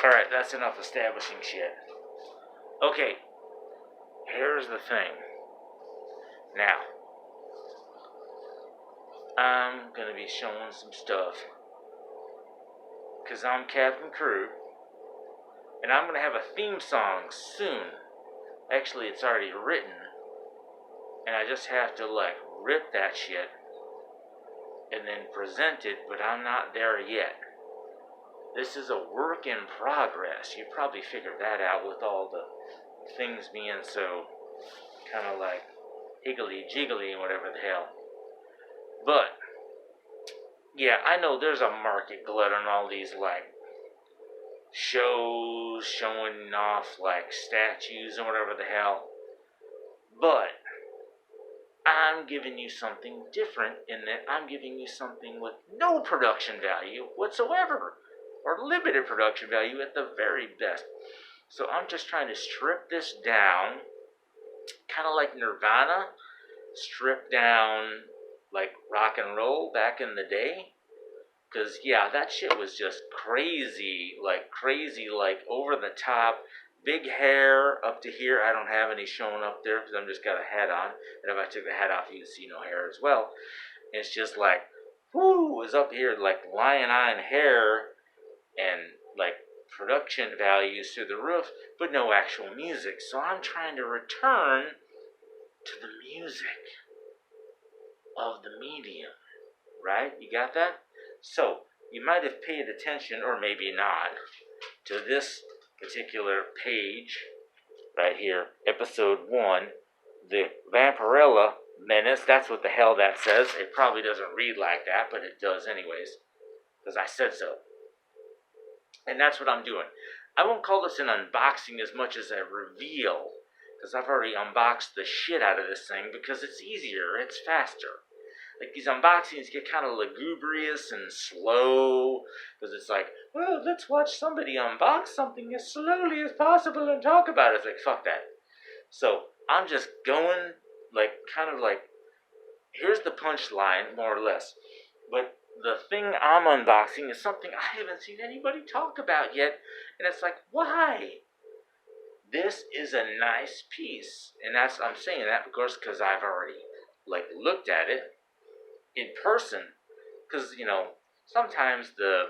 Alright, that's enough establishing shit. Okay, here's the thing. Now, I'm gonna be showing some stuff. Because I'm Captain Crude. And I'm gonna have a theme song soon. Actually, it's already written. And I just have to, like, rip that shit and then present it, but I'm not there yet. This is a work in progress. You probably figured that out with all the things being so kind of like higgly jiggly and whatever the hell. But yeah, I know there's a market glut on all these like shows showing off like statues and whatever the hell. But I'm giving you something different in that I'm giving you something with no production value whatsoever, or limited production value at the very best. So I'm just trying to strip this down, kind of like Nirvana, stripped down like rock and roll back in the day. Because, yeah, that shit was just crazy, like over the top. Big hair up to here. I don't have any showing up there because I've just got a hat on. And if I took the hat off, you can see no hair as well. And it's just like, whoo, is up here like lion-eyed hair and like production values through the roof, but no actual music. So I'm trying to return to the music of the medium, right? You got that? So you might have paid attention, or maybe not, to this particular page right here, episode 1, the Vampirella Menace. That's what the hell that says. It probably doesn't read like that, but it does anyways, because I said so. And that's what I'm doing. I won't call this an unboxing as much as a reveal, because I've already unboxed the shit out of this thing, because it's easier, it's faster. Like, these unboxings get kind of lugubrious and slow, because it's like, well, let's watch somebody unbox something as slowly as possible and talk about it. It's like, fuck that. So, I'm just going, like, kind of like, here's the punchline, more or less. But the thing I'm unboxing is something I haven't seen anybody talk about yet, and it's like, why? This is a nice piece, and I'm saying that, of course, because I've already, like, looked at it in person, because, sometimes the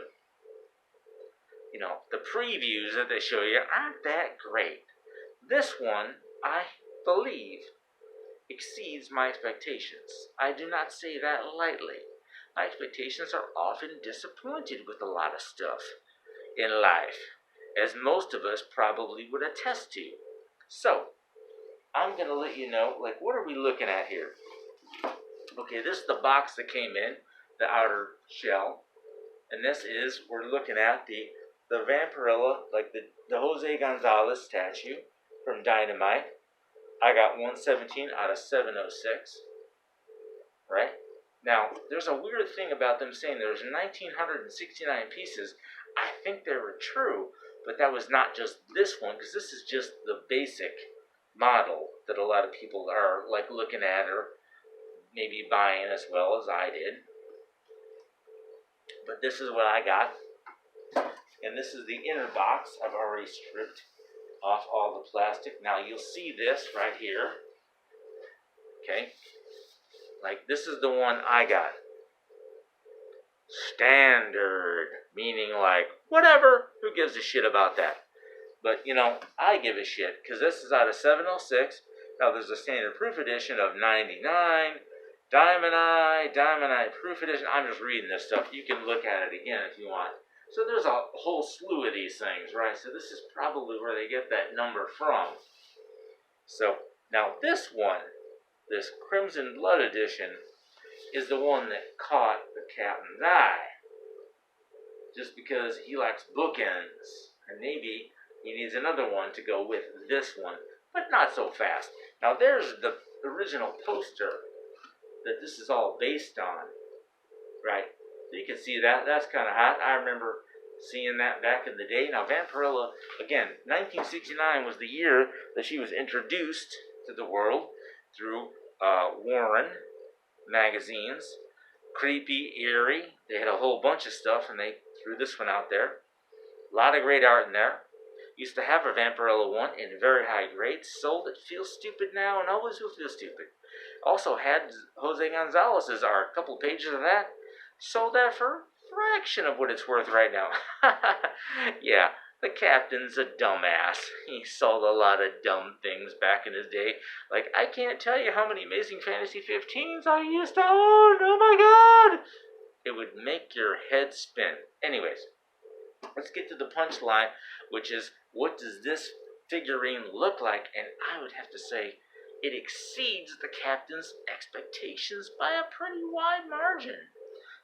previews that they show you aren't that great. This one, I believe, exceeds my expectations. I do not say that lightly. My expectations are often disappointed with a lot of stuff in life, as most of us probably would attest to. So, I'm going to let you know, like, what are we looking at here? Okay, this is the box that came in, the outer shell. And this is, we're looking at the Vampirella, like the Jose Gonzalez statue from Dynamite. I got 117 out of 706. Right? Now, there's a weird thing about them saying there's 1,969 pieces. I think they were true, but that was not just this one, because this is just the basic model that a lot of people are, like, looking at or maybe buying as well as I did. But this is what I got. And this is the inner box. I've already stripped off all the plastic. Now you'll see this right here. Okay. Like, this is the one I got. Standard. Meaning, like, whatever. Who gives a shit about that? But, I give a shit. Because this is out of 706. Now, there's a standard proof edition of 99. Diamond Eye proof edition. I'm just reading this stuff. You can look at it again if you want. So there's a whole slew of these things, right? So this is probably where they get that number from. So, now this one, this Crimson Blood edition, is the one that caught the captain's eye. Just because he likes bookends. And maybe he needs another one to go with this one. But not so fast. Now there's the original poster that this is all based on, right? So you can see that. That's kind of hot. I remember seeing that back in the day. Now, Vampirella, again, 1969 was the year that she was introduced to the world through Warren magazines. Creepy, eerie. They had a whole bunch of stuff, and they threw this one out there. A lot of great art in there. Used to have a Vampirella 1 in very high grades. Sold it. Feels stupid now and always will feel stupid. Also had Jose Gonzalez's art. A couple pages of that. Sold that for a fraction of what it's worth right now. Yeah, the captain's a dumbass. He sold a lot of dumb things back in his day. Like, I can't tell you how many Amazing Fantasy 15s I used to own. Oh my god! It would make your head spin. Anyways, let's get to the punchline, which is, what does this figurine look like? And I would have to say, it exceeds the captain's expectations by a pretty wide margin.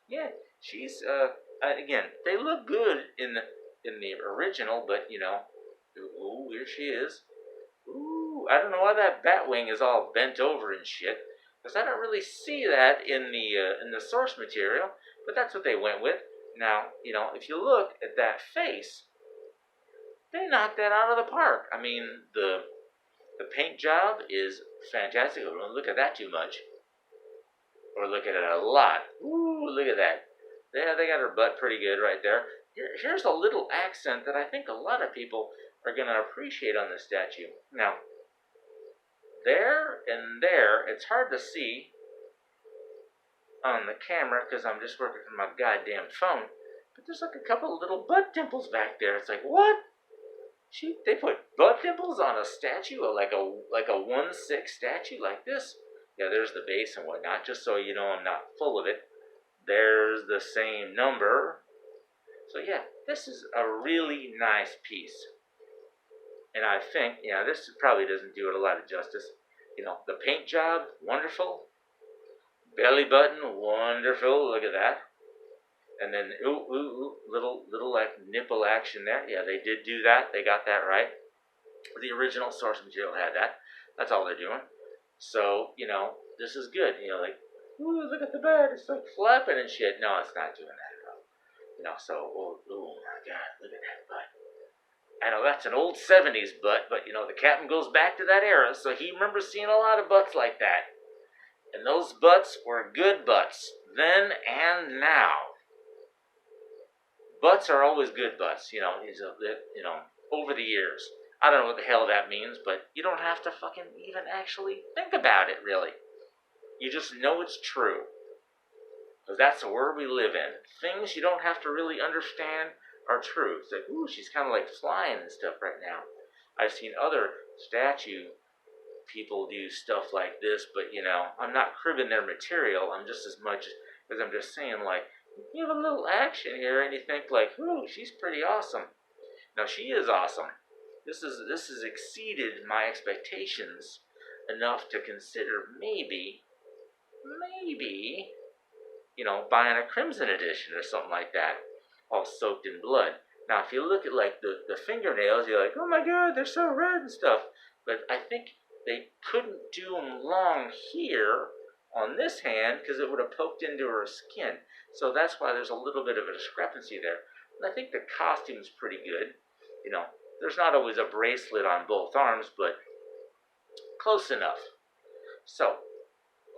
Yeah, she's, again, they look good in the original, but, you know, ooh, here she is. Ooh, I don't know why that bat wing is all bent over and shit, because I don't really see that in the source material, but that's what they went with. Now, you know, if you look at that face, they knocked that out of the park. I mean, the paint job is fantastic. I don't look at that too much, or look at it a lot. Ooh, look at that. Yeah, they got her butt pretty good right there. Here's a little accent that I think a lot of people are going to appreciate on this statue. Now, there and there, it's hard to see on the camera because I'm just working from my goddamn phone, but there's like a couple of little butt dimples back there. It's like, what? They put butt dimples on a statue, like a 1/6 statue like this? Yeah, there's the base and whatnot, just so you know I'm not full of it. There's the same number. So yeah, this is a really nice piece. And I think, yeah, this probably doesn't do it a lot of justice. You know, the paint job, wonderful. Belly button, wonderful. Look at that. And then, little like nipple action there. Yeah, they did do that. They got that right. The original source material had that. That's all they're doing. So, you know, this is good. You know, like, ooh, look at the bird. It's like flapping and shit. No, it's not doing that at all. You know, so, oh my god, look at that butt. I know that's an old 70s butt, but, you know, the captain goes back to that era, so he remembers seeing a lot of butts like that. And those butts were good butts, then and now. Butts are always good butts, you know, over the years. I don't know what the hell that means, but you don't have to fucking even actually think about it, really. You just know it's true. Because that's the world we live in. Things you don't have to really understand are true. It's like, ooh, she's kind of like flying and stuff right now. I've seen other statue people do stuff like this, but, you know, I'm not cribbing their material. I'm just as much as I'm just saying, like, you have a little action here, and you think, like, ooh, she's pretty awesome. Now, she is awesome. This has exceeded my expectations enough to consider maybe, you know, buying a Crimson edition or something like that, all soaked in blood. Now, if you look at, like, the fingernails, you're like, oh my god, they're so red and stuff. But I think they couldn't do them long here on this hand because it would have poked into her skin. So that's why there's a little bit of a discrepancy there. And I think the costume's pretty good. You know, there's not always a bracelet on both arms, but close enough. So,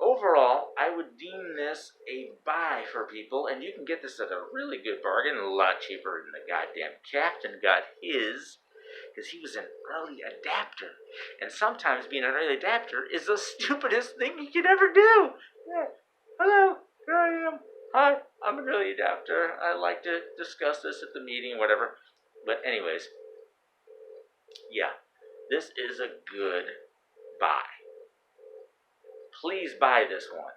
overall, I would deem this a buy for people, and you can get this at a really good bargain, a lot cheaper than the goddamn Captain got his, because he was an early adapter. And sometimes being an early adapter is the stupidest thing you could ever do. Yeah. Hello, here I am. Hi, I'm an early adapter. I like to discuss this at the meeting, whatever. But anyways, yeah, this is a good buy. Please buy this one,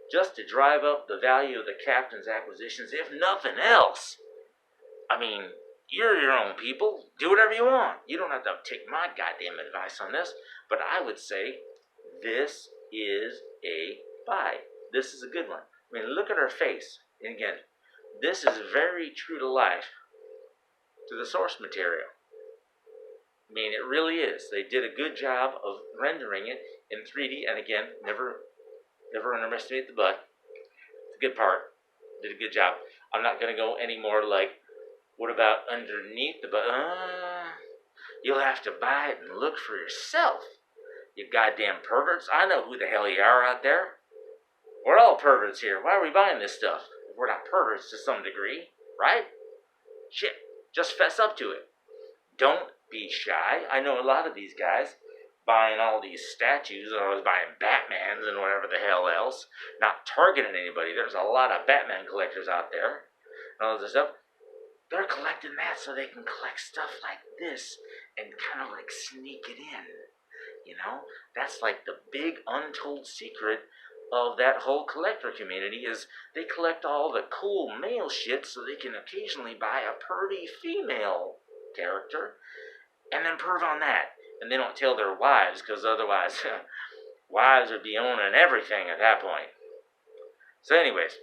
just to drive up the value of the Captain's acquisitions, if nothing else. I mean, you're your own people. Do whatever you want. You don't have to take my goddamn advice on this, but I would say this is a buy. This is a good one. I mean, look at her face. And again, this is very true to life, to the source material. I mean, it really is. They did a good job of rendering it in 3D, and again, never underestimate the butt. It's a good part. Did a good job. I'm not going to go any more like, what about underneath the butt? You'll have to buy it and look for yourself. You goddamn perverts. I know who the hell you are out there. We're all perverts here. Why are we buying this stuff? If we're not perverts to some degree, right? Shit. Just fess up to it. Don't be shy. I know a lot of these guys buying all these statues, or I was buying Batmans and whatever the hell else, not targeting anybody. There's a lot of Batman collectors out there and all this stuff. They're collecting that so they can collect stuff like this and kind of like sneak it in. You know, that's like the big untold secret of that whole collector community is they collect all the cool male shit so they can occasionally buy a pretty female character and then perv on that. And they don't tell their wives, because otherwise wives would be owning everything at that point. So anyways,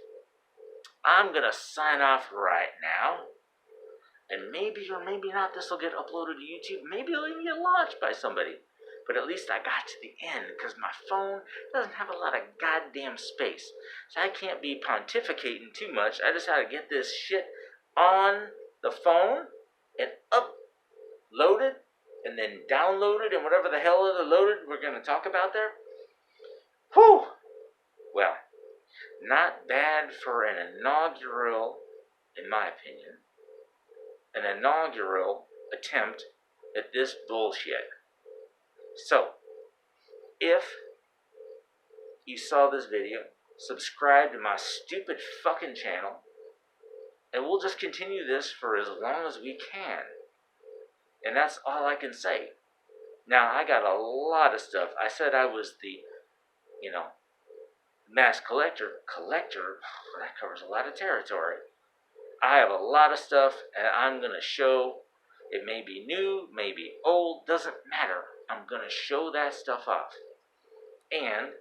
I'm going to sign off right now. And maybe or maybe not this will get uploaded to YouTube. Maybe it'll even get launched by somebody. But at least I got to the end, because my phone doesn't have a lot of goddamn space. So I can't be pontificating too much. I just had to get this shit on the phone and uploaded and then downloaded and whatever the hell other loaded we're going to talk about there. Whew! Well, not bad for an inaugural, in my opinion. An inaugural attempt at this bullshit. So, if you saw this video, subscribe to my stupid fucking channel, and we'll just continue this for as long as we can. And that's all I can say. Now, I got a lot of stuff. I said I was the, mass collector. That covers a lot of territory. I have a lot of stuff, and I'm going to show. It may be new, maybe old, doesn't matter. I'm going to show that stuff off. And,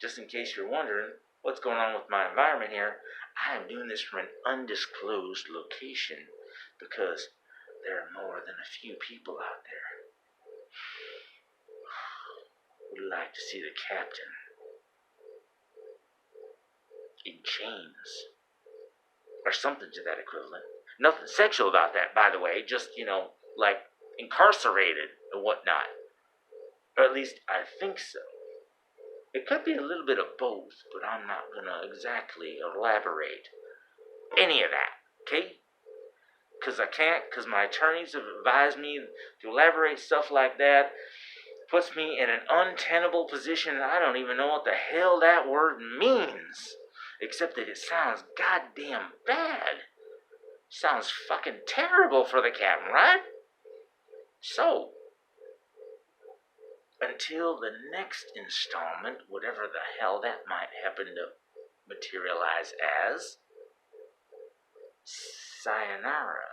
just in case you're wondering what's going on with my environment here, I am doing this from an undisclosed location because there are more than a few people out there who'd like to see the captain in chains. Or something to that equivalent. Nothing sexual about that, by the way. Just, like incarcerated and whatnot. Or at least I think so. It could be a little bit of both, but I'm not going to exactly elaborate any of that, okay? Because I can't, because my attorneys have advised me to elaborate stuff like that. Puts me in an untenable position, and I don't even know what the hell that word means. Except that it sounds goddamn bad. Sounds fucking terrible for the captain, right? So, until the next installment, whatever the hell that might happen to materialize as, sayonara.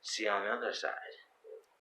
See you on the other side.